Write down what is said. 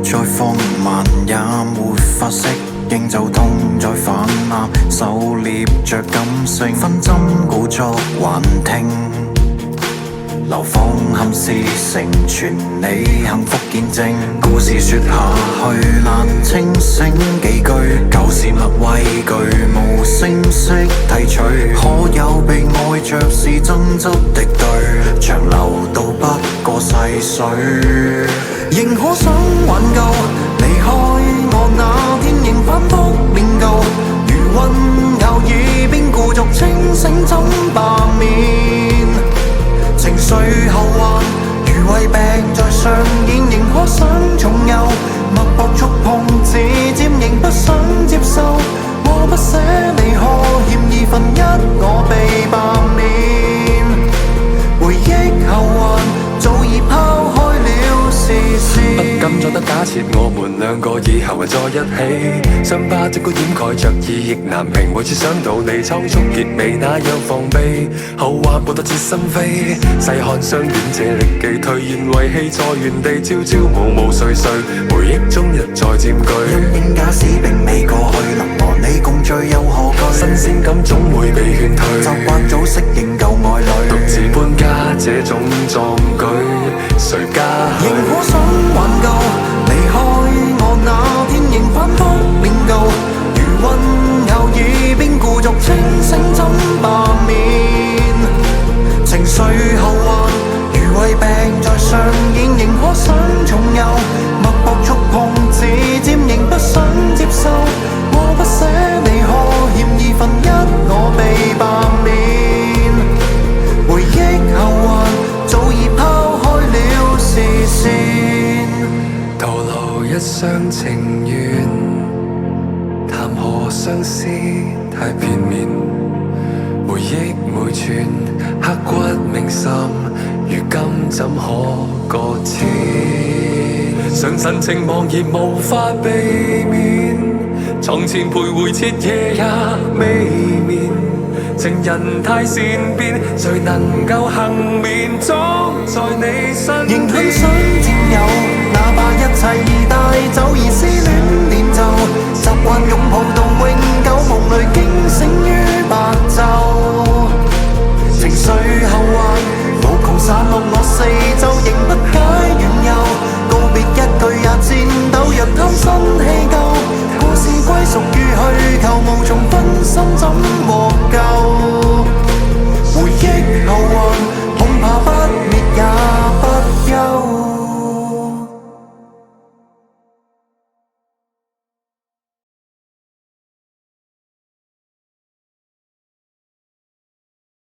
再放慢也沒法適應，就痛再泛濫，狩獵着感性，分針鼓作幻聽，流放憾事成全你幸福見證。故事說下去難清醒幾句，舊事物畏懼無聲息提取，可有被愛着是爭執敵對，長流到不過細水，仍可想挽救離開我那天，仍反覆練舊，如混淆耳邊故作清醒怎罷免，情緒後患如胃病在上演，仍可想重遊，脈搏觸碰指尖仍不想接受，我不捨你可欠二分一我被罷免，回憶後患早已拋開了視線，不敢再得假設我們兩個以後還在一起，傷疤儘管掩蓋着意亦難平，每次想到你倉促結尾那樣防備，後患報得徹心扉，細看相戀這歷記，頹然遺棄在原地，朝朝暮暮歲歲，回憶中一再佔據，因應假使並未過去，能和你共聚又何懼，新鮮感總會被勸退，習慣早適應舊愛侶，獨自搬家這種壯舉誰家去，仍可想挽救離開我那天，仍反覆練舊，如混淆耳邊故作清醒怎罷免，情緒後患如胃病在上演，仍可想重遊，脈搏觸碰指尖仍不想接受，我不捨你可欠二分一我被罷免，回憶後患早已拋開了視線，徒勞一廂情願，談何相思太片面，回憶每寸刻骨銘心，如今怎可擱淺？常神情茫然無法避免，床前徘徊徹夜也未眠，情人太善變，誰能夠幸免？總在你身邊，仍很想佔有，哪怕一切